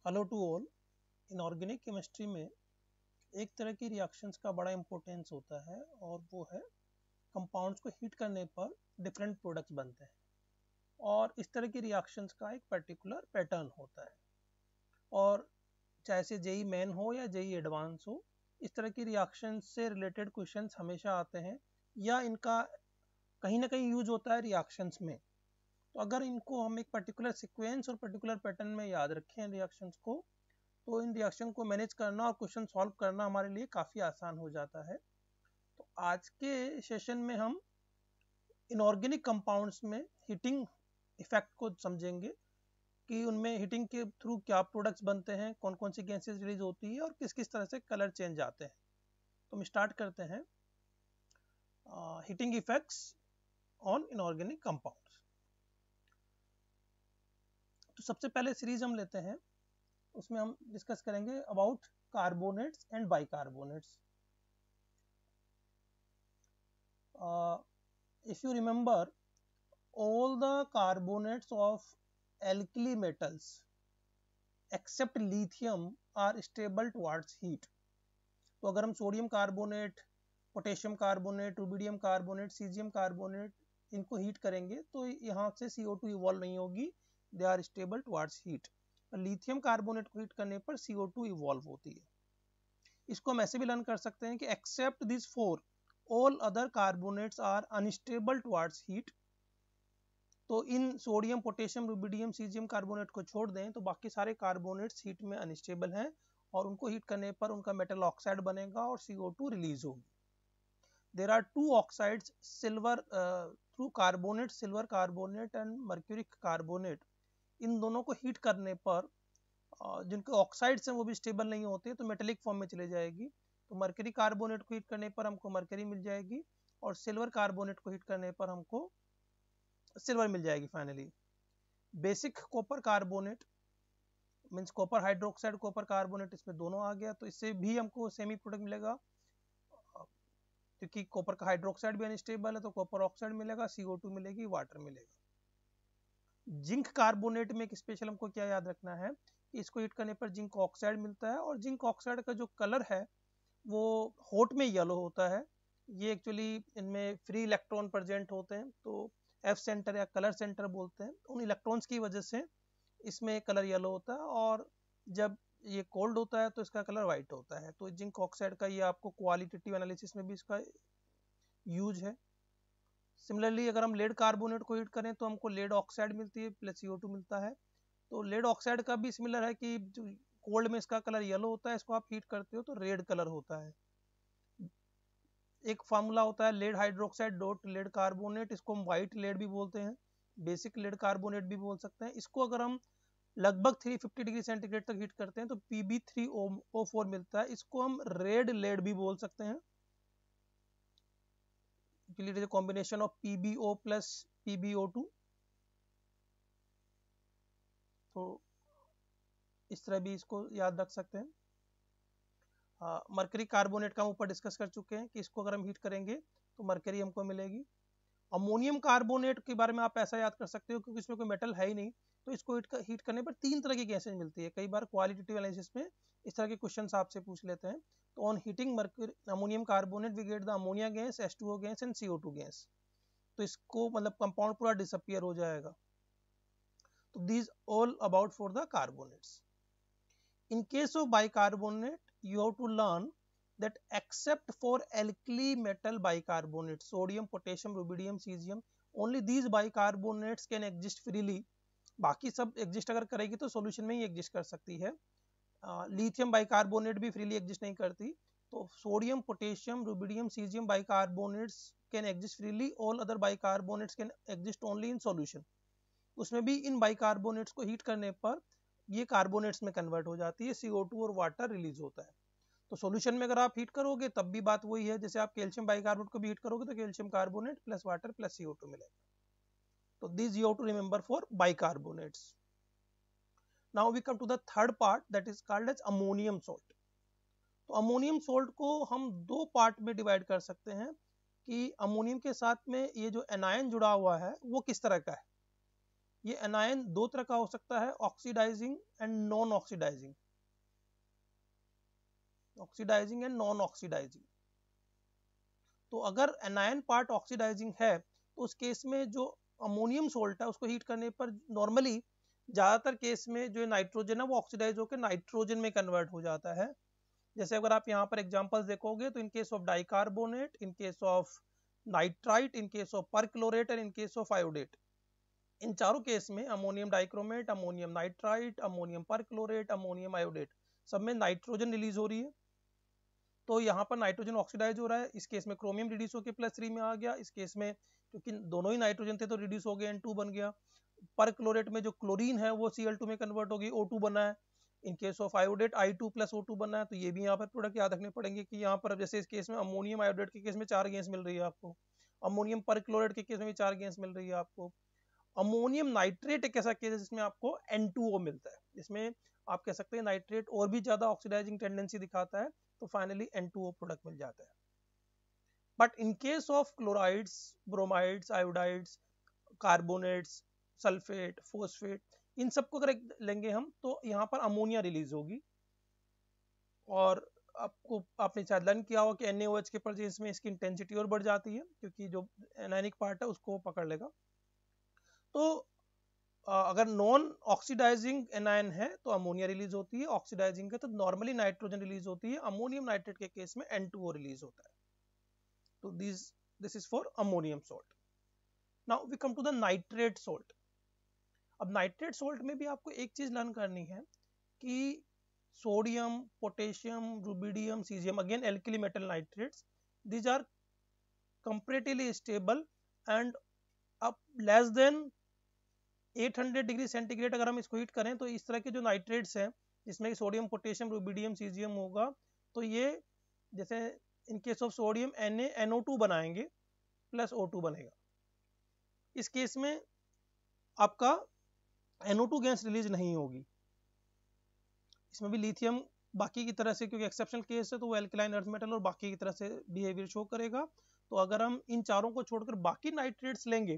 Hello to all. Inorganic chemistry में एक तरह की रिएक्शंस का बड़ा इंपॉर्टेंस होता है और वो है कंपाउंड्स को हीट करने पर डिफरेंट प्रोडक्ट्स बनते हैं और इस तरह की रिएक्शंस का एक पर्टिकुलर पैटर्न होता है। और चाहे से जेई मेन हो या जेई एडवांस हो, इस तरह की रिएक्शंस से रिलेटेड क्वेश्चंस हमेशा आते हैं या इनका कहीं ना कहीं यूज होता है रिएक्शंस में। तो अगर इनको हम एक पर्टिकुलर सीक्वेंस और पर्टिकुलर पैटर्न में याद रखें रिएक्शंस को, तो इन रिएक्शन को मैनेज करना और क्वेश्चन सॉल्व करना हमारे लिए काफ़ी आसान हो जाता है। तो आज के सेशन में हम इनऑर्गेनिक कंपाउंड्स में हीटिंग इफेक्ट को समझेंगे कि उनमें हीटिंग के थ्रू क्या प्रोडक्ट्स बनते हैं, कौन कौन सी गैसेस रिलीज होती है और किस किस तरह से कलर चेंज आते हैं। तो हम स्टार्ट करते हैं heating effects on inorganic compounds. तो सबसे पहले सीरीज हम लेते हैं, उसमें हम डिस्कस करेंगे about carbonates and bicarbonates. If you remember, all the carbonates of alkali metals except lithium are stable towards heat. तो अगर हम sodium carbonate, potassium carbonate, rubidium carbonate, caesium carbonate इनको हीट करेंगे तो यहाँ से CO2 इवॉल्व नहीं होगी, they are stable towards heat. Lithium carbonate को हीट करने पर CO2 इवॉल्व होती है। इसको हम ऐसे भी लर्न कर सकते हैं कि except this four all other carbonates are unstable towards heat। तो इन sodium, potassium, rubidium, caesium carbonate को छोड़ दें तो बाकी सारे कार्बोनेट्स हीट में अनस्टेबल हैं और उनको हीट करने पर उनका मेटल ऑक्साइड बनेगा और CO2 रिलीज होगी। There are two oxides, silver through carbonate, silver carbonate and mercuric carbonate. इन दोनों को हीट करने पर जिनके ऑक्साइड्स हैं वो भी स्टेबल नहीं होते तो मेटेलिक फॉर्म में चले जाएगी। तो मर्करी कार्बोनेट को हीट करने पर हमको मर्करी मिल जाएगी और सिल्वर कार्बोनेट को हीट करने पर हमको सिल्वर मिल जाएगी finally. Basic copper carbonate means copper hydroxide, copper carbonate, इसमें दोनों आ गया तो इससे भी हमको सेमी प्रोडक्ट मिलेगा क्योंकि कॉपर का हाइड्रोक्साइड भी अनस्टेबल है तो कॉपर ऑक्साइड मिलेगा, CO2 मिलेगी, वाटर मिलेगा। जिंक कार्बोनेट में एक स्पेशल हमको क्या याद रखना है कि इसको हीट करने पर जिंक ऑक्साइड मिलता है और जिंक ऑक्साइड का जो कलर है वो हॉट में येलो होता है। ये एक्चुअली इनमें फ्री इलेक्ट्रॉन प्रेजेंट होते हैं तो एफ सेंटर या कलर सेंटर बोलते हैं। उन इलेक्ट्रॉन्स की वजह से इसमें कलर येलो होता है और जब ये कोल्ड होता है तो इसका कलर वाइट होता है। तो जिंक ऑक्साइड का ये आपको क्वालिटेटिव एनालिसिस में भी इसका यूज है। सिमिलरली अगर हम लेड कार्बोनेट को हीट करें तो हमको लेड ऑक्साइड मिलती है प्लस CO2 मिलता है। तो लेड ऑक्साइड का भी सिमिलर है कि जो कोल्ड में इसका कलर येलो होता है, इसको आप हीट करते हो तो रेड कलर होता है। एक फार्मूला होता है lead hydroxide dot lead carbonate, इसको हम व्हाइट लेड भी बोलते हैं, बेसिक लेड कार्बोनेट भी बोल सकते हैं। इसको अगर हम लगभग 350 डिग्री सेंटीग्रेड तक हीट करते हैं तो Pb3O4 मिलता है। इसको हम रेड लेड भी बोल सकते हैं, combination of PbO plus PbO2। तो इस तरह भी इसको याद रख सकते हैं। मरकरी कार्बोनेट का हम ऊपर डिस्कस कर चुके हैं कि इसको अगर हम हीट करेंगे तो मरकरी हमको मिलेगी। अमोनियम कार्बोनेट के बारे में आप ऐसा याद कर सकते हो क्योंकि इसमें कोई मेटल है ही नहीं तो इसको हीट करने पर तीन तरह की गैसेज मिलती है। कई बार क्वालिटेटिव एनालिसिस में इस तरह के क्वेश्चंस आपसे पूछ लेते हैं। तो on heating mercury ammonium carbonate we get the ammonia gas, H2O gas and CO2 gas. तो इसको मतलब कंपाउंड पूरा डिसअपियर हो जाएगा। तो these all about for the carbonates. In case of bicarbonate, you have to learn that except for alkali metal bicarbonate, sodium, potassium, rubidium, cesium, only these bicarbonates can exist freely। बाकी सब exist अगर करेगी तो solution में ही exist कर सकती है। Lithium bicarbonate भी फ्रीली एग्जिस्ट नहीं करती। तो sodium, potassium, rubidium, caesium bicarbonates can exist freely, all other bicarbonates can exist only in solution. उसमें भी इन बाइकार्बोनेट्स को हीट करने पर ये कार्बोनेट्स में कन्वर्ट हो जाती है, CO2 और वाटर रिलीज होता है। तो सॉल्यूशन में अगर आप हीट करोगे तब भी बात वही है, जैसे आप कैल्शियम बाइकार्बोनेट को भी हीट करोगे तो calcium carbonate plus water plus CO2 मिलेगा। तो this you have to remember for bicarbonates. Now we come to the third part that is called as ammonium salt. तो अमोनियम सॉल्ट को हम दो पार्ट में डिवाइड कर सकते हैं कि अमोनियम के साथ में ये जो एनायन जुड़ा हुआ है वो किस तरह का है। ये एनायन दो तरह का हो सकता है, oxidising and non oxidising, oxidising and non oxidising. तो अगर एनायन पार्ट ऑक्सीडाइजिंग है तो उस केस में जो अमोनियम सोल्ट है उसको हीट करने पर नॉर्मली ज्यादातर केस में जो नाइट्रोजन है वो ऑक्सीडाइज होकर नाइट्रोजन में कन्वर्ट हो जाता है। जैसे अगर आप यहाँ पर एग्जांपल्स देखोगे तो in case of dicarbonate, in case of nitrite, in case of perchlorate and in case of iodate, इन चारों केस में ammonium dichromate, ammonium nitrite, ammonium perchlorate, ammonium iodate, सब में नाइट्रोजन रिलीज हो रही है। तो यहाँ पर नाइट्रोजन ऑक्सीडाइज हो रहा है, इस केस में क्रोमियम रिड्यूस होकर +3 में आ गया, इस केस में क्योंकि दोनों ही नाइट्रोजन थे तो रिड्यूस हो गया, N2 बन गया। परक्लोरेट में जो क्लोरीन है वो Cl2 में कन्वर्ट हो गई, O2 बना है। इन case of iodate I2 + O2 बना है। तो ये भी यहाँ पर प्रोडक्ट याद रखने पड़ेंगे कि यहाँ पर जैसे इस केस में अमोनियम आयोडेट के केस में 4 गैस मिल रही है आपको, अमोनियम परक्लोरेट के केस में भी 4 गैस मिल रही है आपको। अमोनियम नाइट्रेट एक ऐसा केस है जिसमें आपको N2O मिलता है, जिसमें आप कह सकते हैं नाइट्रेट और भी ज्यादा ऑक्सीडाइजिंग टेंडेंसी दिखाता है, तो फाइनली N2O प्रोडक्ट मिल जाता है। But in case of chlorides, bromides, iodides, carbonates, sulphate, phosphate, इन सबको अगर लेंगे हम तो यहाँ पर अमोनिया रिलीज होगी। और आपने शायद लर्न किया हो कि NaOH के प्रेजेंस में इसकी इंटेंसिटी और बढ़ जाती है क्योंकि जो एनायनिक पार्ट है उसको पकड़ लेगा। तो अगर नॉन ऑक्सीडाइजिंग एनायन है तो अमोनिया रिलीज होती है, ऑक्सीडाइजिंग है तो नॉर्मली नाइट्रोजन रिलीज होती है, अमोनियम नाइट्रेट के केस में N2O रिलीज होता है। तो this is for ammonium salt. Now we come to the nitrate salt. अब नाइट्रेट सॉल्ट में भी आपको एक चीज लर्न करनी है कि sodium, potassium, rubidium, caesium, again alkali metal nitrates, these are comparatively stable and up less than 800 degree centigrade अगर हम इसको हीट करें तो इस तरह के जो नाइट्रेट्स हैं जिसमें सोडियम, पोटेशियम, रुबिडियम, सीजियम होगा, तो ये जैसे इन केस ऑफ सोडियम NaNO2 बनाएंगे प्लस O2 बनेगा। इस केस में आपका NO2 गैस रिलीज नहीं होगी। इसमें भी लिथियम बाकी की तरह से, क्योंकि एक्सेप्शनल केस है तो वो एल्कलाइन अर्थ मेटल और बाकी की तरह से बिहेवियर शो करेगा। तो अगर हम इन चारों को छोड़कर बाकी नाइट्रेट्स लेंगे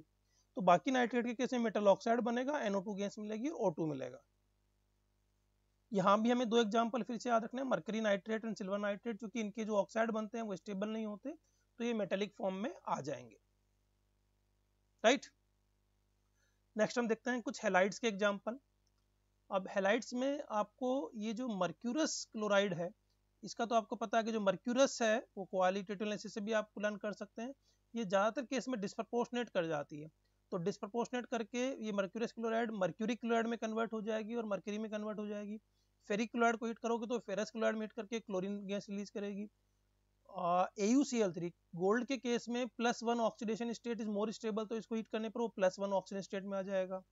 तो बाकी नाइट्रेट के केस में मेटल ऑक्साइड बनेगा, NO2 गैस मिलेगी, O2 मिलेगा। यहाँ भी हमें दो एग्जांपल फिर से याद रखने हैं, mercury nitrate and silver nitrate, क्योंकि इनके जो ऑक्साइड बनते हैं वो स्टेबल नहीं होते तो ये मेटेलिक फॉर्म में आ जाएंगे, राइट। नेक्स्ट हम देखते हैं कुछ हैलाइड्स के एग्जांपल। अब हैलाइड्स में आपको ये जो मर्क्यूरस क्लोराइड है इसका तो आपको पता है कि जो मर्क्यूरस है वो क्वालिटेटिव एनालिसिस से भी आप लर्न कर सकते हैं, ये ज्यादातर केस में डिस्प्रपोर्शनेट कर जाती है। तो डिस्प्रपोर्शनेट करके ये मर्क्यूरस क्लोराइड मर्क्यूरिक क्लोराइड में कन्वर्ट हो जाएगी और मर्क्यूरी में कन्वर्ट हो जाएगी। फेरिक क्लोराइड को हीट करोगे तो फेरस क्लोराइड में हीट करके क्लोरीन गैस रिलीज करेगी। AuCl3 गोल्ड के केस में +1 oxidation state is more stable, तो इसको हीट करने पर वो +1 ऑक्सीडेशन स्टेट में आ जाएगा।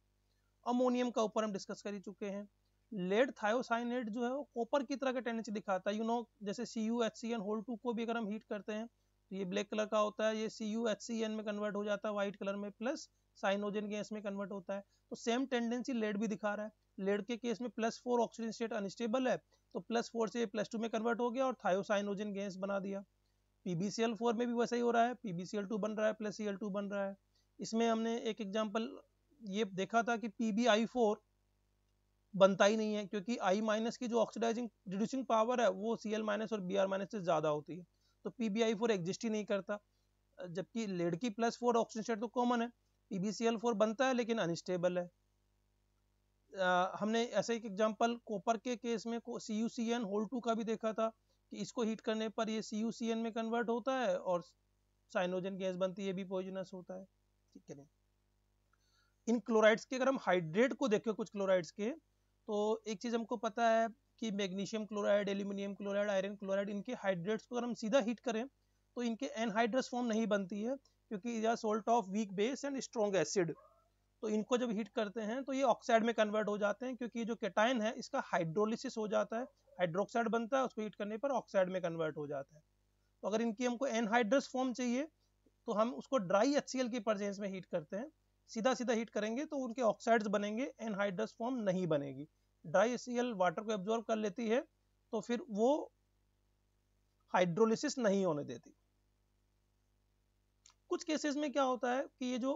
अमोनियम का ऊपर हम डिस्कस कर ही चुके हैं। लेड थायोसाइनेट जो है वो कॉपर की तरह का टेंडेंसी दिखाता है, जैसे CuHCN2 को भी अगर हम हीट करते हैं तो ये ब्लैक कलर का होता है, ये CuHCN में कन्वर्ट हो जाता है व्हाइट कलर में, प्लस साइनोजन गैस में कन्वर्ट होता है। तो सेम टेंडेंसी लेड भी दिखा रहा है। लेड के केस में +4 ऑक्सीजन स्टेट अनस्टेबल है तो +4 से +2 में कन्वर्ट हो गया और थायोसाइनोजन गैस बना दिया। PbCl4 में भी वैसा ही हो रहा है, PbCl2 बन रहा है प्लस Cl2 बन रहा है। इसमें हमने एक एग्जांपल ये देखा था कि PbI4 बनता ही नहीं है क्योंकि I- की जो ऑक्सीडाइजिंग रिड्यूसिंग पावर है वो Cl- और Br- से ज्यादा होती है, तो PbI4 एग्जिस्ट ही नहीं करता। जबकि लेड की +4 ऑक्सीजन स्टेट तो कॉमन है, PbCl4 बनता है लेकिन अनस्टेबल है। हमने ऐसे एक एग्जांपल कॉपर के केस में CuCN2 का भी देखा था कि इसको हीट करने पर ये CuCN में कन्वर्ट होता है और साइनोजन गैस बनती है, ये भी पॉइजनस होता है, ठीक है। इन क्लोराइड्स के अगर हम हाइड्रेट को देखें कुछ क्लोराइड्स के, तो एक चीज हमको पता है कि magnesium chloride, aluminium chloride, iron chloride, इनके हाइड्रेट्स को अगर हम सीधा हीट करें तो इनके एनहाइड्रस फॉर्म नहीं बनती है क्योंकि यह salt of weak base and strong acid. तो इनको जब हीट करते हैं तो ये ऑक्साइड में कन्वर्ट हो जाते हैं क्योंकि जो केटाइन है इसका हाइड्रोलिसिस हो जाता है, हाइड्रोक्साइड बनता है, उसको हीट करने पर ऑक्साइड में कन्वर्ट हो जाता है। तो अगर इनकी हमको एनहाइड्रस फॉर्म चाहिए तो हम उसको ड्राई HCl की प्रेजेंस में हीट करते हैं। सीधा सीधा हीट करेंगे तो उनके ऑक्साइड्स बनेंगे, एनहाइड्रस फॉर्म नहीं बनेगी। ड्राई HCl वाटर को एब्जॉर्ब कर लेती है तो फिर वो हाइड्रोलिसिस नहीं होने देती। कुछ केसेस में क्या होता है कि ये जो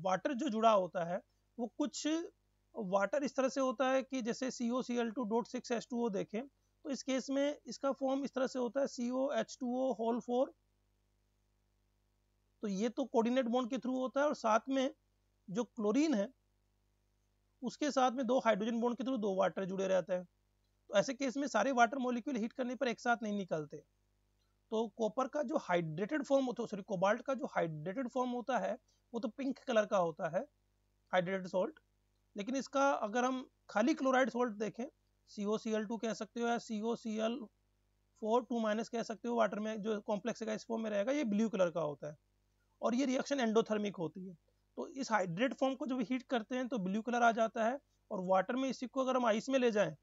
वाटर जो जुड़ा होता है वो कुछ वाटर इस तरह से होता है कि जैसे COCl2.6H2O देखें तो इस केस में इसका फॉर्म इस तरह से होता है COH2O होल 4। तो ये तो कोऑर्डिनेट बॉन्ड के थ्रू होता है, और साथ में जो क्लोरीन है उसके साथ में 2 हाइड्रोजन बॉन्ड के थ्रू 2 वाटर जुड़े रहते हैं। तो ऐसे केस में सारे वाटर मॉलिक्यूल हीट करने पर एक साथ नहीं निकलते। तो कॉपर का जो हाइड्रेटेड फॉर्म होता है, सॉरी कोबाल्ट का जो हाइड्रेटेड फॉर्म होता है वो तो पिंक कलर का होता है, हाइड्रेटेड सॉल्ट। लेकिन इसका अगर हम खाली क्लोराइड सॉल्ट देखें, COCl2 कह सकते हो या COCl4 कह सकते हो, वाटर में जो कॉम्प्लेक्स का इस फॉर्म में रहेगा, ये ब्लू कलर का होता है और ये रिएक्शन एंडोथर्मिक होती है। तो इस हाइड्रेट फॉर्म को जब हीट करते हैं तो ब्लू कलर आ जाता है, और वाटर में इसी को अगर हम आइस में ले जाएं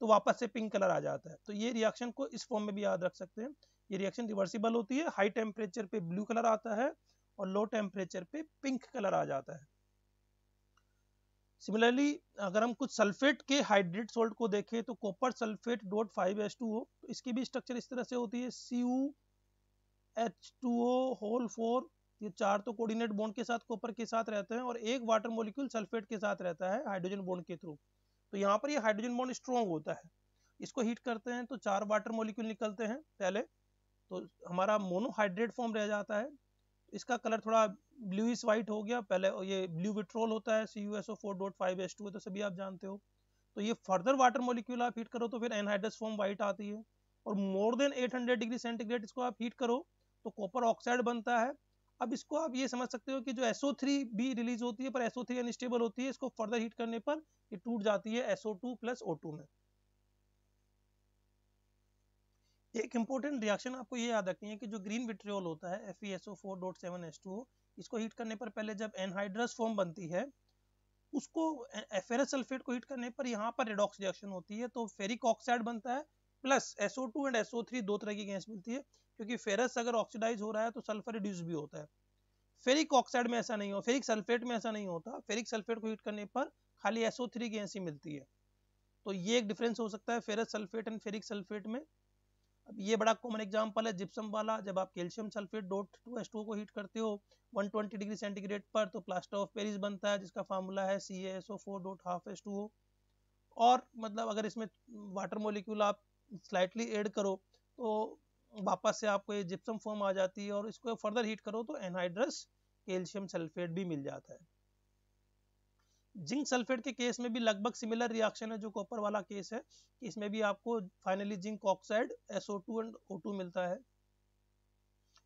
तो वापस से पिंक कलर आ जाता है। तो ये रिएक्शन को इस फॉर्म में भी याद रख सकते हैं। ये रिएक्शन रिवर्सिबल होती है, हाई टेम्परेचर पे ब्लू कलर आता है और लो टेम्परेचर पे पिंक कलर आ जाता है। सिमिलरली अगर हम कुछ सल्फेट के हाइड्रेट सॉल्ट को देखें तो कॉपर सल्फेट .5H2O, तो इसकी भी स्ट्रक्चर इस तरह से होती है CuH2O होल 4। ये 4 तो कोऑर्डिनेट बॉन्ड के साथ कॉपर के साथ रहते हैं और एक वाटर मॉलिक्यूल सल्फेट के साथ रहता है हाइड्रोजन बॉन्ड के थ्रू। तो यहाँ पर ये हाइड्रोजन बॉन्ड स्ट्रॉन्ग होता है, इसको हीट करते हैं तो 4 वाटर मॉलिक्यूल निकलते हैं पहले, तो हमारा मोनोहाइड्रेट फॉर्म रह जाता है। इसका कलर थोड़ा ब्लूइश वाइट हो गया, पहले ये ब्लू विट्रोल होता है CuSO4.5H2, तो सभी आप जानते हो। तो ये फर्दर वाटर मॉलिक्यूल आप हीट करो तो फिर एनहाइड्रस फॉर्म वाइट आती है, और मोर देन 800 डिग्री सेंटीग्रेड इसको आप हीट करो तो कॉपर ऑक्साइड बनता है। अब इसको आप ये समझ सकते हो कि जो SO3 भी रिलीज होती है, पर SO3 अनस्टेबल होती है, इसको फर्दर हीट करने पर ये टूट जाती है SO2 + O2 में। एक इंपॉर्टेंट रिएक्शन आपको ये याद रखनी है कि जो ग्रीन विट्रियोल होता है FeSO4.7H2O, इसको हीट करने पर पहले जब एनहाइड्रस फॉर्म बनती है, उसको फेरस सल्फेट को हीट करने पर यहाँ पर रेडॉक्स रिएक्शन होती है, तो फेरिक ऑक्साइड बनता है प्लस SO2 एंड SO3 दो तरह की गैस मिलती है, क्योंकि फेरस अगर ऑक्सीडाइज हो रहा है तो सल्फर रिड्यूस भी होता है। फेरिक ऑक्साइड में ऐसा नहीं हो, फेरिक सल्फेट में ऐसा नहीं होता। फेरिक सल्फेट को हीट करने पर खाली SO3 गैस ही मिलती है। तो ये एक डिफरेंस हो सकता है ferrous sulphate and ferric sulphate में। अब ये बड़ा कॉमन एग्जांपल है जिप्सम वाला, जब आप कैल्शियम सल्फेट .2H2O को हीट करते हो 120 डिग्री सेंटीग्रेड पर, तो प्लास्टर ऑफ पेरिस बनता है जिसका फार्मूला है CaSO4.5H2O। और मतलब अगर इसमें वाटर मॉलिक्यूल आप स्लाइटली ऐड करो तो वापस से आपको ये जिप्सम फॉर्म आ जाती है, और इसको फर्दर हीट करो तो एनहाइड्रस कैल्शियम सल्फेट भी मिल जाता है। जिंक सल्फेट के केस में भी लगभग सिमिलर रिएक्शन है जो कॉपर वाला केस है, इसमें भी आपको finally zinc oxide SO2 and O2 मिलता है।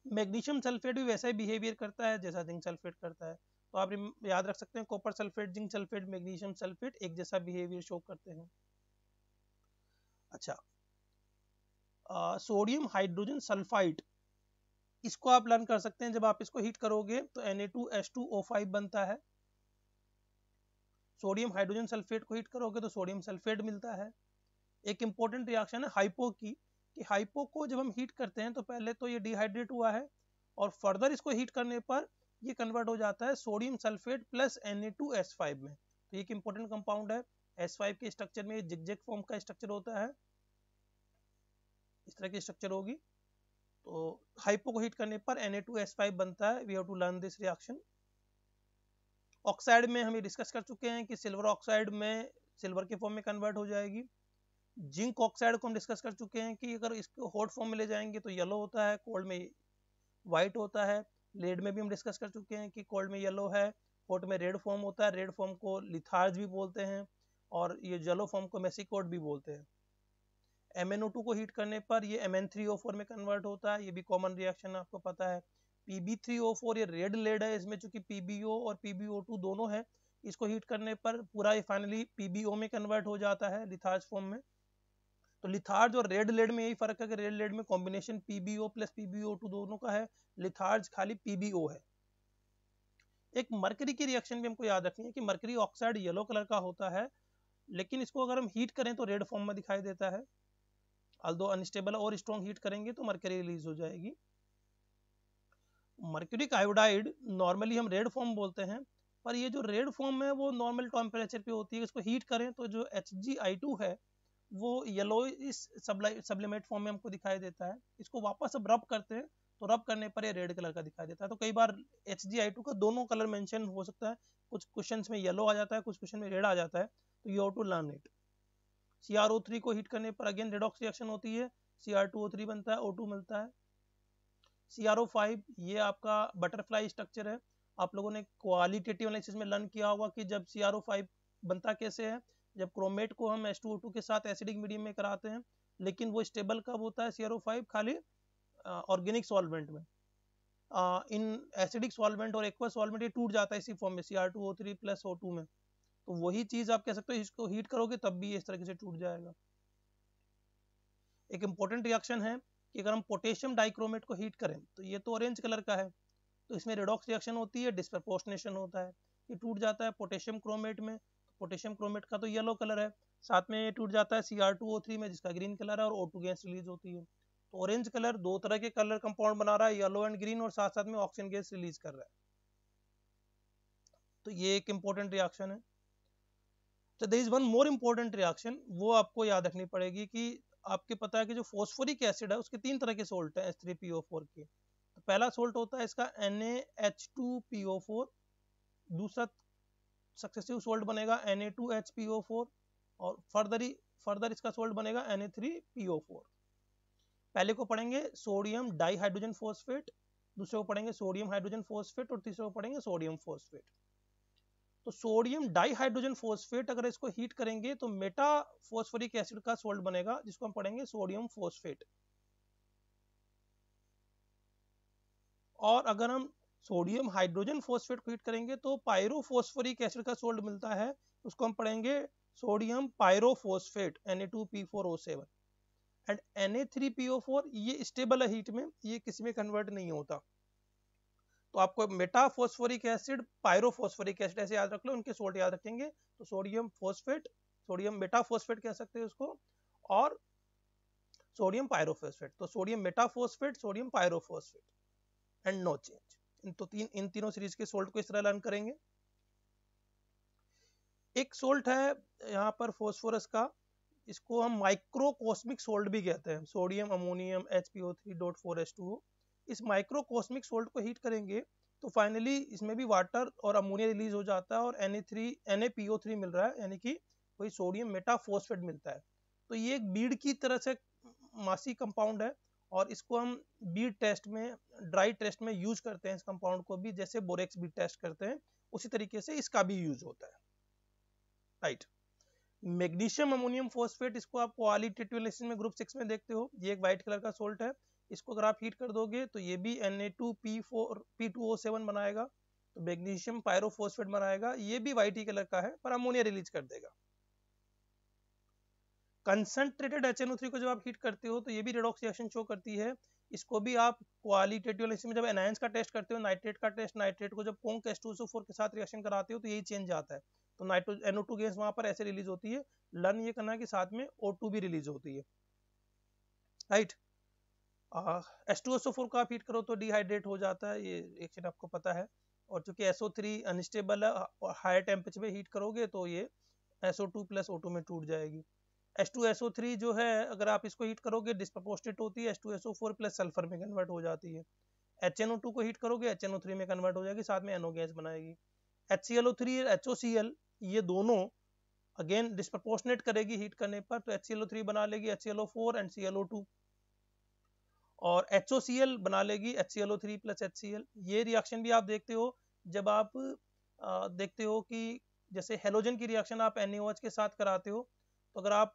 मैग्नीशियम सल्फेट भी वैसा ही बिहेवियर करता है जैसा जिंक सल्फेट करता है, तो आप याद रख सकते हैं copper sulphate, zinc sulphate, magnesium sulphate एक जैसा बिहेवियर शो करते हैं। अच्छा, सोडियम हाइड्रोजन सल्फाइड, इसको आप लर्न कर सकते हैं। जब आप इसको हीट करोगे तो Na2H2O5 बनता है। सोडियम हाइड्रोजन सल्फेट को हीट करोगे तो सोडियम सल्फेट मिलता है। एक इंपॉर्टेंट रिएक्शन है हाइपो की, कि हाइपो को जब हम हीट करते हैं तो पहले तो ये डिहाइड्रेट हुआ है, और फर्दर इसको हीट करने पर ये कन्वर्ट हो जाता है सोडियम सल्फेट प्लस Na2S5 में। तो ये एक इंपॉर्टेंट कंपाउंड है। S5 के स्ट्रक्चर में जिगजैग फॉर्म का स्ट्रक्चर होता है, इस तरह की स्ट्रक्चर होगी। तो हाइपो को हीट करने पर Na2S5 बनता है। We have to learn this reaction. Oxide में हम ये डिस्कस कर चुके हैं कि सिल्वर ऑक्साइड में सिल्वर के फॉर्म में कन्वर्ट हो जाएगी। जिंक ऑक्साइड को हम डिस्कस कर चुके हैं कि अगर इसको हॉट फॉर्म में ले जाएंगे तो येलो होता है, कोल्ड में व्हाइट होता है। लेड में भी हम डिस्कस कर चुके हैं कि कोल्ड में येलो है, हॉट में रेड फॉर्म होता है। रेड फॉर्म को लिथार्ज भी बोलते हैं, और ये येलो फॉर्म को मेसिकोट भी बोलते हैं। MnO2 को हीट करने पर ये Mn3O4 में कन्वर्ट होता है, ये भी कॉमन रिएक्शन आपको पता है। Pb3O4 ये रेड लेड है, इसमें चूंकि PbO और PbO2 दोनों है, इसको हीट करने पर पूरा फाइनली PbO में कन्वर्ट हो जाता है लिथार्ज फॉर्म में। तो लिथार्ज और रेड लेड में यही फर्क है कि रेड लेड में कॉम्बिनेशन PbO प्लस PbO2 दोनों का है, लिथार्ज खाली PbO है। एक मरकरी की रिएक्शन भी हमको याद रखनी है कि मरकरी ऑक्साइड येलो कलर का होता है, लेकिन इसको अगर हम हीट करें तो रेड फॉर्म में दिखाई देता है। अल्दो अनस्टेबल और स्ट्रॉन्ग हीट करेंगे तो मरकरी रिलीज हो जाएगी। मर्क्यूरिक आयोडाइड नॉर्मली हम रेड फॉर्म बोलते हैं, पर ये जो रेड फॉर्म है वो नॉर्मल टेम्परेचर पे होती है। इसको हीट करें तो जो HgI2 है वो येलो इस सब्लिमेट फॉर्म में हमको दिखाई देता है। इसको वापस अब रब करते हैं तो रब करने पर ये रेड कलर का दिखाई देता है। तो कई बार HgI2 का दोनों कलर मेंशन हो सकता है, कुछ क्वेश्चंस में येलो आ जाता है, कुछ क्वेश्चन में रेड आ जाता है, तो you have to learn it. CrO3 को हीट करने पर अगेन रेडॉक्स रिएक्शन होती है, Cr2O3 बनता है, O2 मिलता है। CrO5 ये आपका बटरफ्लाई स्ट्रक्चर है। आप लोगों ने क्वालिटेटिव एनालिसिस में लर्न किया होगा कि जब CrO5 बनता कैसे है, जब क्रोमेट को हम H2O2 के साथ एसिडिक मीडियम में कराते हैं, लेकिन वो स्टेबल कब होता है CrO5? खाली ऑर्गेनिक सॉल्वेंट में। इन एसिडिक सॉल्वेंट और एक्वा सॉल्वेंट ये टूट जाता है इसी फॉर्म में Cr2O3 प्लस O2 में। तो वही चीज आप कह सकते हो, इसको हीट करोगे तब भी इस तरीके से टूट जाएगा। एक इंपॉर्टेंट रिएक्शन है कि अगर हम पोटेशियम डाइक्रोमेट को हीट करें, तो ये तो ऑरेंज कलर का है, तो इसमें रेडॉक्स रिएक्शन होती है, डिस्प्रपोर्शनेशन होता है, ये टूट जाता है पोटेशियम क्रोमेट में। पोटेशियम क्रोमेट का तो येलो कलर है, साथ में ये टूट जाता है Cr2O3 में जिसका ग्रीन कलर है, और O2 गैस रिलीज होती है। तो ऑरेंज कलर दो तरह के कलर कंपाउंड बना रहा है, येलो एंड ग्रीन, और साथ साथ में ऑक्सीजन गैस रिलीज कर रहा है। तो ये एक इंपॉर्टेंट रिएक्शन है। तो there is one more important reaction, वो आपको याद रखनी पड़ेगी कि आपके पता है कि जो फॉस्फोरिक एसिड है उसके तीन तरह के सोल्ट है H3PO4 के। तो पहला सोल्ट होता है इसका NaH2PO4, दूसरा सक्सेसिव सोल्ट बनेगा Na2HPO4, और फर्दर इसका सोल्ट बनेगा Na3PO4। पहले को पढ़ेंगे सोडियम डाइहाइड्रोजन फॉस्फेट, दूसरे को पढ़ेंगे सोडियम हाइड्रोजन फॉस्फेट, और तीसरे को पढ़ेंगे सोडियम फॉस्फेट। तो सोडियम डाइहाइड्रोजन फॉस्फेट अगर इसको हीट करेंगे तो मेटा फॉस्फोरिक एसिड का सोल्ट बनेगा, जिसको हम पढ़ेंगे सोडियम फॉस्फेट। और अगर हम सोडियम हाइड्रोजन फॉस्फेट को हीट करेंगे तो पायरोफॉस्फोरिक एसिड का सोल्ट मिलता है, उसको हम पढ़ेंगे sodium pyrophosphate Na2P4O7। And Na3PO4 ये स्टेबल है हीट में, ये किसी में कन्वर्ट नहीं होता। तो आपको मेटाफॉस्फोरिक एसिड, पायरोफॉस्फोरिक एसिड ऐसे याद रख लो, उनके सोल्ट याद रखेंगे। तो सोडियम फॉस्फेट, सोडियम मेटाफॉस्फेट कह सकते हैं उसको, और सोडियम पायरोफॉस्फेट। तो sodium metaphosphate, sodium pyrophosphate, and no change. इन तीनों सीरीज के सोल्ट को इस तरह लर्न करेंगे। एक सोल्ट है यहाँ पर फॉस्फोरस का, इसको हम माइक्रोकॉस्मिक सोल्ट भी कहते हैं, सोडियम अमोनियम HPO3.4H2O। इस माइक्रोकॉस्मिक सोल्ट को हीट करेंगे तो फाइनली इसमें भी वाटर और अमोनिया रिलीज हो जाता है, और NaPO3 मिल रहा है, यानी कि वही सोडियम मेटाफॉस्फेट मिलता है। तो ये एक बीड की तरह से मासी कंपाउंड है, और इसको हम बीड टेस्ट में, ड्राई टेस्ट में यूज करते हैं इस कंपाउंड को भी, जैसे बोरेक्स बीड टेस्ट करते हैं उसी तरीके से इसका भी यूज होता है, राइट। मैग्नीशियम अमोनियम फॉस्फेट, इसको आप क्वालिटेटिव एनालिसिस में ग्रुप 6 में देखते हो, ये एक व्हाइट कलर का सोल्ट है। इसको अगर आप हीट कर दोगे तो ये भी Na2P2O7 बनाएगा, तो मैग्नीशियम पायरोफॉस्फेट बनाएगा, ये भी व्हाइट ही कलर का है पर अमोनिया रिलीज कर देगा। कंसंट्रेटेड HNO3 को जब आप हीट करते हो तो ये भी रेडॉक्स रिएक्शन शो करती है। इसको भी आप क्वालिटेटिव एनालिसिस में जब एनायंस का टेस्ट करते हो, नाइट्रेट का टेस्ट, नाइट्रेट को जब कोंक H2SO4 के साथ रिएक्शन कराते हो तो यही चेंज आता है, तो NO2 गैस वहां पर ऐसे रिलीज होती है। लर्न ये करना है कि साथ में O2 भी रिलीज होती है, राइट। H2SO4 को आप हीट करो तो डिहाइड्रेट हो जाता है, ये रिएक्शन आपको पता है। और चूंकि SO3 अनस्टेबल है, हायर टेम्परेचर पे हीट करोगे तो ये SO2 प्लस O2 में टूट जाएगी। H2SO3 जो है अगर आप इसको हीट करोगे डिस्प्रपोर्शनेट होती है, H2SO4 प्लस सल्फर में कन्वर्ट हो जाती है। HNO2 को हीट करोगे HNO3 में कन्वर्ट हो जाएगी, साथ में NO गैस बनाएगी। HClO3 और HOCl ये दोनों अगेन डिस्प्रपोर्शनेट करेगी हीट करने पर, तो HClO3 बना लेगी HClO4 एंड ClO2, और HOCl बना लेगी HClO3 प्लस HCl। ये रिएक्शन भी आप देखते हो जब आप देखते हो कि जैसे हेलोजन की रिएक्शन आप NaOH के साथ कराते हो, तो अगर आप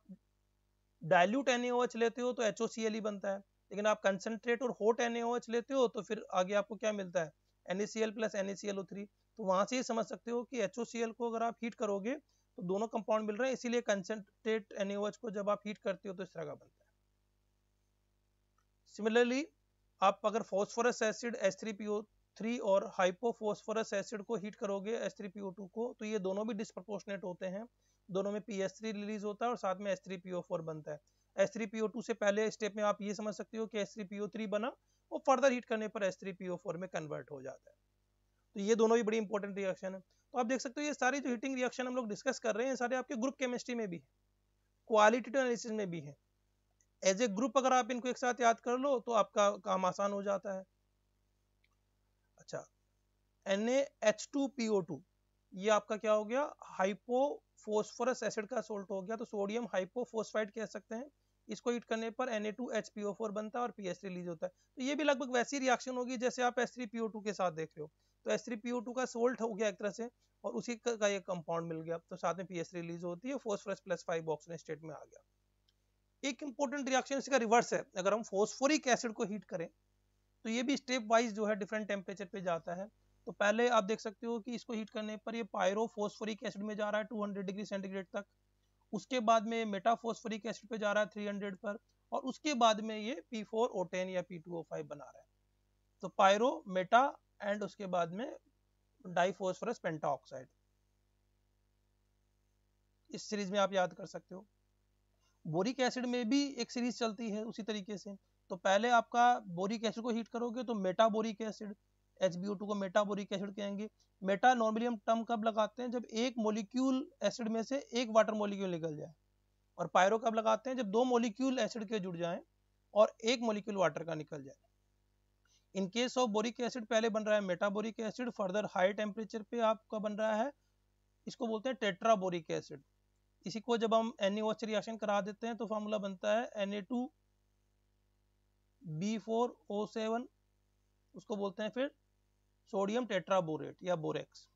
डाइल्यूट NaOH लेते हो तो HOCl ही बनता है, लेकिन आप कंसंट्रेट और हॉट NaOH लेते हो तो फिर आगे आपको क्या मिलता है, NaCl प्लस NaClO3। तो वहां से ये समझ सकते हो कि HOCl को अगर आप हीट करोगे तो दोनों कंपाउंड मिल रहे हैं, इसीलिए कंसंट्रेट NaOH को जब आप हीट करते हो तो इस तरह का बनता है। सिमिलरली आप अगर फॉस्फोरस एसिड H3PO3 और हाइपोफॉस्फोरस एसिड को हीट करोगे H3PO2 को, तो ये दोनों भी डिस्प्रपोर्शनेट होते हैं, दोनों में PS3 रिलीज होता है और साथ में H3PO4 बनता है। H3PO2 से पहले स्टेप में आप ये समझ सकते हो कि H3PO3 बना, और फर्दर हीट करने पर H3PO4 में कन्वर्ट हो जाता है। तो ये दोनों भी बड़ी इंपॉर्टेंट रिएक्शन है। तो आप देख सकते हो ये सारी जो हीटिंग रिएक्शन हम लोग डिस्कस कर रहे हैं सारे आपके ग्रुप केमिस्ट्री में भी है, क्वालिटेटिव एनालिसिस में भी है। एज ए ग्रुप अगर आप इनको एक साथ याद कर लो तो आपका काम आसान हो जाता है। NaH2PO2, ये आपका क्या हो गया, हाइपोफॉस्फोरस एसिड का सोल्ट हो गया, तो सोडियम हाइपोफॉस्फाइड कह सकते हैं। इसको हीट करने पर Na2HPO4 बनता है और PS रिलीज होता है। तो ये भी लगभग वैसी रिएक्शन होगी जैसे आप H3PO2 के साथ देख रहे हो। तो H3PO2 का सोल्ट हो गया एक तरह से, और उसी का ये कंपाउंड मिल गया, तो साथ में PS रिलीज होती है, फॉस्फोरस प्लस 5 ऑक्सीजन स्टेट में आ गया। एक इंपॉर्टेंट रिएक्शन इसका रिवर्स है, अगर हम फॉस्फोरिक एसिड को हीट करें तो ये भी स्टेप वाइज जो है डिफरेंट टेम्परेचर पे जाता है। तो पहले आप देख सकते हो कि इसको हीट करने पर ये पायरोफॉस्फोरिक एसिड में जा रहा है 200 डिग्री सेंटीग्रेड तक, उसके बाद में मेटाफॉस्फोरिक एसिड पे जा रहा है 300 पर, और उसके बाद में ये P4O10 या P2O5 बना रहा है। तो पायरो, मेटा एंड उसके बाद में डाइफॉस्फोरस पेंटाऑक्साइड, इस सीरीज में आप याद कर सकते हो। बोरिक एसिड में भी एक सीरीज चलती है उसी तरीके से। तो पहले आपका बोरिक एसिड को हीट करोगे तो मेटाबोरिक एसिड, HbO2 को मेटाबोरिक एसिड कहेंगे। मेटा नॉर्मली हम टर्म कब लगाते हैं, जब एक मोलिक्यूल एसिड में से एक वाटर मोलिक्यूल निकल जाए, और पायरो कब लगाते हैं, जब दो मोलिक्यूल एसिड के जुड़ जाएं और एक मोलिक्यूल वाटर का निकल जाए। इन केस ऑफ बोरिक एसिड पहले बन रहा है मेटाबोरिक एसिड, फर्दर हाई टेम्परेचर पे आपका बन रहा है, इसको बोलते हैं टेट्राबोरिक एसिड। इसी को जब हम NaOH से रिएक्शन करा देते हैं तो फॉर्मूला बनता है Na2B4O7, उसको बोलते हैं फिर सोडियम टेट्राबोरेट या बोरेक्स।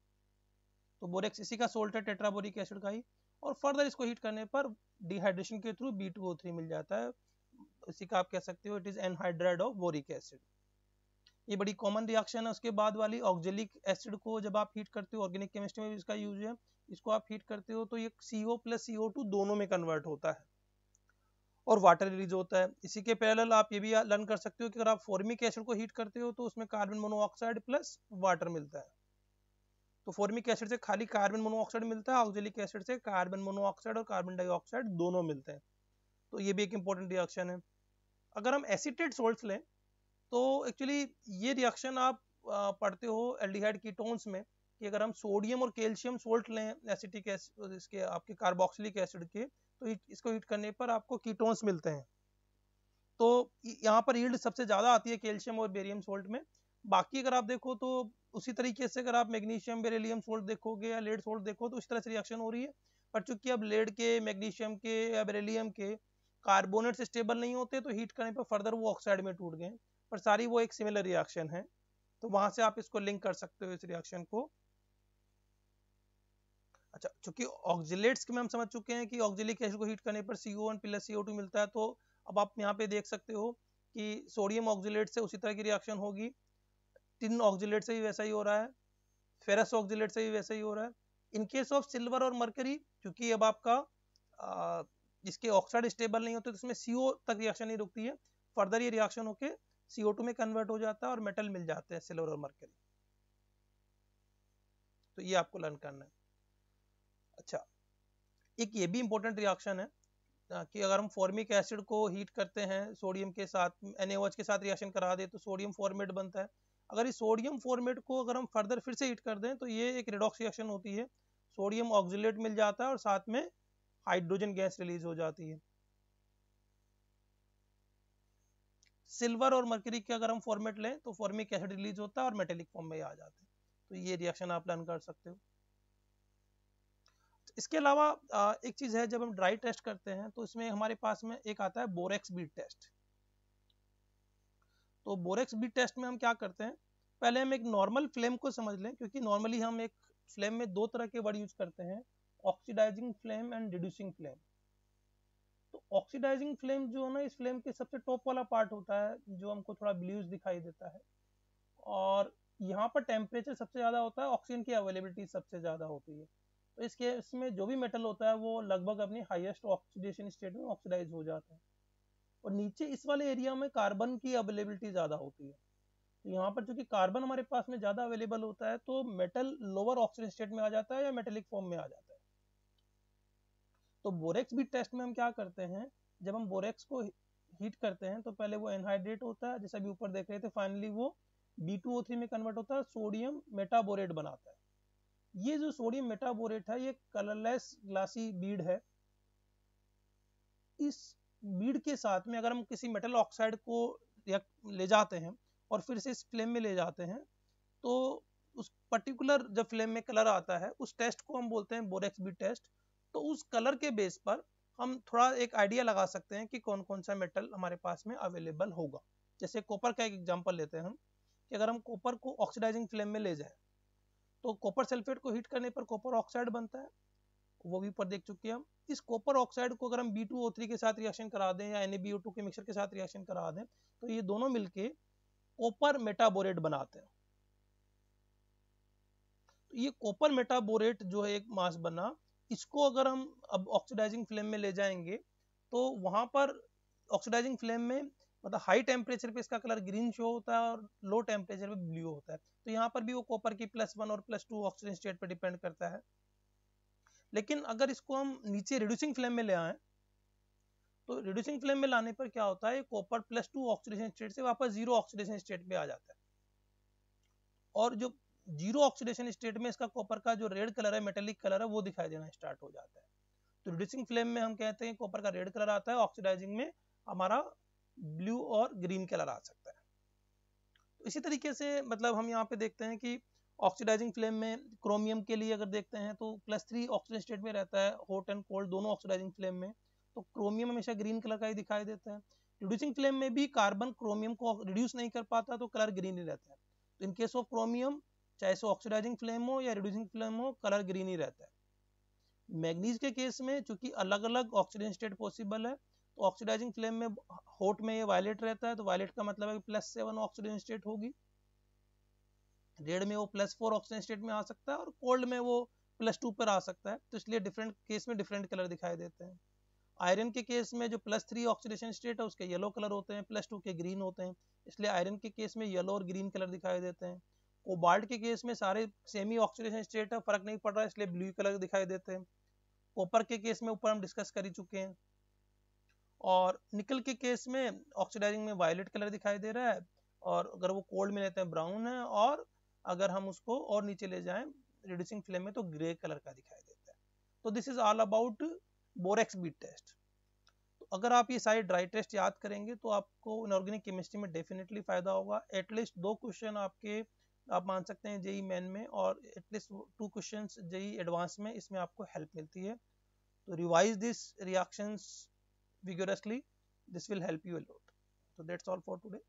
तो बोरेक्स इसी का सोल्ट है टेट्राबोरिक एसिड का ही, और फर्दर इसको हीट करने पर डिहाइड्रेशन के थ्रू B2O3 मिल जाता है, इसी का आप कह सकते हो it is anhydride of boric acid. ये बड़ी कॉमन रिएक्शन है। उसके बाद वाली ऑक्जेलिक एसिड को जब आप हीट करते हो, ऑर्गेनिक केमिस्ट्री में भी इसका यूज है, इसको आप हीट करते हो तो ये CO प्लस CO2 दोनों में कन्वर्ट होता है और वाटर रिलीज होता है। इसी के पैरेलल आप ये भी लर्न कर सकते हो कि अगर आप फॉर्मिक एसिड को हीट करते हो तो उसमें कार्बन मोनोऑक्साइड प्लस वाटर मिलता है। तो फॉर्मिक एसिड से खाली कार्बन मोनोऑक्साइड मिलता है, ऑक्जेलिक एसिड से कार्बन मोनोऑक्साइड और कार्बन डाइऑक्साइड दोनों मिलते हैं। तो ये भी एक इंपॉर्टेंट रिएक्शन है। अगर हम एसिटेट सोल्ट्स लें तो एक्चुअली ये रिएक्शन आप पढ़ते हो एल्डिहाइड कीटोन्स में, कि अगर हम सोडियम और कैल्शियम सोल्ट लें एसिटिक एसिड, इसके आपके कार्बोक्सिलिक एसिड के, तो इसको हीट करने पर आपको कीटोन्स मिलते हैं। तो यहाँ पर यील्ड सबसे ज्यादा आती है कैल्शियम और बेरियम सोल्ट में। बाकी अगर आप देखो तो उसी तरीके से अगर आप मैग्नीशियम बेरिलियम सोल्ट देखोगे या लेड सोल्ट देखो तो इस तरह से रिएक्शन हो रही है। पर चूंकि अब लेड के, मैग्नीशियम के या बेरिलियम के कार्बोनेट्स स्टेबल नहीं होते तो हीट करने पर फर्दर वो ऑक्साइड में टूट गए, पर सारी वो एक सिमिलर रिएक्शन है। तो वहां से आप इसको लिंक कर सकते हो इस रिएक्शन को। अच्छा, चूंकि ऑक्जिलेट्स में हम समझ चुके हैं कि ऑक्जिलिक एसिड को हीट करने पर CO1 प्लस CO2 मिलता है, तो अब आप यहाँ पे देख सकते हो कि सोडियम ऑक्जिलेट से उसी तरह की रिएक्शन होगी, टिन ऑक्जिलेट से भी वैसा ही हो रहा है, फेरस ऑक्जिलेट से भी वैसा ही हो रहा है। इन केस ऑफ सिल्वर और मरकरी, क्योंकि अब आपका इसके ऑक्साइड स्टेबल नहीं होते तो इसमें CO तक रिएक्शन नहीं रुकती है, फर्दर ये रिएक्शन होके CO2 में कन्वर्ट हो जाता है और मेटल मिल जाते हैं सिल्वर और मरकरी। तो ये आपको लर्न करना है। अच्छा, एक ये भी इंपॉर्टेंट रिएक्शन है कि अगर हम फॉर्मिक एसिड को हीट करते हैं सोडियम के साथ, NaOH के साथ रिएक्शन करा दे तो सोडियम फॉर्मेट बनता है। अगर इस सोडियम फॉर्मेट को अगर हम फर्दर फिर से हीट कर दें तो ये एक रिडॉक्स रिएक्शन होती है, सोडियम ऑक्जिलेट मिल जाता है और साथ में हाइड्रोजन गैस रिलीज हो जाती है। सिल्वर और मर्करी के अगर हम फॉर्मेट लें तो फॉर्मिक एसिड रिलीज होता है और मेटेलिक फॉर्म में आ जाते हैं। तो ये रिएक्शन आप लर्न कर सकते हो। इसके अलावा एक चीज है, जब हम ड्राई टेस्ट करते हैं तो इसमें हमारे पास में एक आता है बोरेक्स बीट टेस्ट। तो बोरेक्स बीट टेस्ट में हम क्या करते हैं, पहले हम एक नॉर्मल फ्लेम को समझ लें, क्योंकि नॉर्मली हम एक फ्लेम में दो तरह के वर्ड यूज करते हैं, oxidising flame and reducing flame. तो ऑक्सीडाइजिंग फ्लेम जो है ना, इस फ्लेम के सबसे टॉप वाला पार्ट होता है जो हमको थोड़ा ब्लूइश दिखाई देता है, और यहाँ पर टेम्परेचर सबसे ज्यादा होता है, ऑक्सीजन की अवेलेबिलिटी सबसे ज्यादा होती है। तो इसके इसमें जो भी मेटल होता है वो लगभग अपनी हाईएस्ट ऑक्सीडेशन स्टेट में ऑक्सीडाइज हो जाता है, और नीचे इस वाले एरिया में कार्बन की अवेलेबिलिटी ज्यादा होती है। तो यहाँ पर चूंकि कार्बन हमारे पास में ज्यादा अवेलेबल होता है तो मेटल लोअर ऑक्सीजन स्टेट में आ जाता है या मेटेलिक फॉर्म में आ जाता है। तो बोरेक्स भी टेस्ट में हम क्या करते हैं, जब हम बोरेक्स को हीट करते हैं तो पहले वो एनहाइड्रेट होता है, जैसा भी ऊपर देख रहे थे, फाइनली वो B2O3 में कन्वर्ट होता है, सोडियम मेटाबोरेट बनाता है। ये जो सोडियम मेटाबोरेट है ये कलरलेस ग्लासी बीड है। इस बीड के साथ में अगर हम किसी मेटल ऑक्साइड को ले जाते हैं और फिर से इस फ्लेम में ले जाते हैं तो उस पर्टिकुलर जब फ्लेम में कलर आता है उस टेस्ट को हम बोलते हैं बोरेक्स बी टेस्ट। तो उस कलर के बेस पर हम थोड़ा एक आइडिया लगा सकते हैं कि कौन कौन सा मेटल हमारे पास में अवेलेबल होगा। जैसे कॉपर का एक एग्जांपल लेते हैं हम, कि अगर हम कॉपर को ऑक्सीडाइजिंग फ्लेम में ले जाएं तो कॉपर सल्फेट को हीट करने पर कॉपर ऑक्साइड बनता है, वो भी ऊपर देख चुके हैं हम। इस कॉपर ऑक्साइड को अगर हम B2O3 के साथ रिएक्शन करा दें या NaBO2 के मिक्सर के साथ रिएक्शन करा दें तो ये दोनों मिलके कॉपर मेटाबोरेट बनाते हैं। तो ये कॉपर मेटाबोरेट जो है एक मास बना, इसको अगर हम अब ऑक्सीडाइजिंग फ्लेम में ले जाएंगे तो वहां पर ऑक्सीडाइजिंग फ्लेम में मतलब हाई टेम्परेचर पे इसका कलर ग्रीन शो होता है और लो टेम्परेचर पे ब्लू होता है। तो यहाँ पर भी वो कॉपर की +1 और +2 ऑक्सीजन स्टेट पे डिपेंड करता है। लेकिन अगर इसको हम नीचे रिड्यूसिंग फ्लेम में ले आए तो रिड्यूसिंग फ्लेम में लाने पर क्या होता है, कॉपर +2 ऑक्सीडेशन स्टेट से वापस 0 ऑक्सीडेशन स्टेट पे आ जाता है। और जो 0 ऑक्सीडेशन स्टेट में इसका कॉपर का जो रेड कलर है, मेटेलिक कलर है, वो दिखाई देना स्टार्ट हो जाता है। तो रिड्यूसिंग फ्लेम में हम कहते हैं कॉपर का रेड कलर आता है, ऑक्सीडाइजिंग में हमारा ब्लू और ग्रीन कलर आ सकता है। तो इसी तरीके से मतलब हम यहाँ पे देखते हैं कि ऑक्सीडाइजिंग फ्लेम में क्रोमियम के लिए अगर देखते हैं तो +3 ऑक्सीजन स्टेट में रहता है, हॉट एंड कोल्ड दोनों ऑक्सीडाइजिंग फ्लेम में, तो क्रोमियम हमेशा ग्रीन कलर का ही दिखाई देता है। रिड्यूसिंग फ्लेम में भी कार्बन क्रोमियम को रिड्यूस नहीं कर पाता तो कलर ग्रीन ही रहता है। तो इन केस ऑफ क्रोमियम चाहे सो ऑक्सीडाइजिंग फ्लेम हो या रिड्यूसिंग फ्लेम हो, कलर ग्रीन ही रहता है। मैग्नीज के केस में चूंकि अलग अलग ऑक्सीडेशन स्टेट पॉसिबल है तो ऑक्सीडाइजिंग फ्लेम में हॉट में ये वायलेट रहता है, तो वायलेट का मतलब है +7 ऑक्सीडेशन स्टेट होगी, रेड में वो +4 ऑक्सीजन स्टेट में आ सकता है और कोल्ड में वो +2 पर आ सकता है। तो इसलिए डिफरेंट केस में डिफरेंट कलर दिखाई देते हैं। आयरन के केस में जो +3 ऑक्सीडेशन स्टेट है उसके येलो कलर होते हैं, +2 के ग्रीन होते हैं, इसलिए आयरन के केस में येलो और ग्रीन कलर दिखाई देते हैं। कोबाल्ट के केस में सारे सेमी ऑक्सीडेशन स्टेट है, फर्क नहीं पड़ रहा है, इसलिए ब्लू कलर दिखाई देते हैं। कॉपर के केस में ऊपर हम डिस्कस कर ही चुके हैं। और निकल के केस में ऑक्सीडाइजिंग में वायलेट कलर दिखाई दे रहा है, और अगर वो कोल्ड में लेते हैं ब्राउन है, और अगर हम उसको और नीचे ले जाएं रिड्यूसिंग फ्लेम में तो ग्रे कलर का दिखाई देता है। तो this is all about borax bead test. तो अगर आप ये सारे ड्राई टेस्ट याद करेंगे तो आपको इनऑर्गेनिक केमिस्ट्री में डेफिनेटली फायदा होगा। एटलीस्ट 2 क्वेश्चन आपके आप मान सकते हैं जेई मेन में, और एटलीस्ट 2 क्वेश्चन जेई एडवांस में, इसमें आपको हेल्प मिलती है। तो revise this reactions vigorously, this will help you a lot. So that's all for today.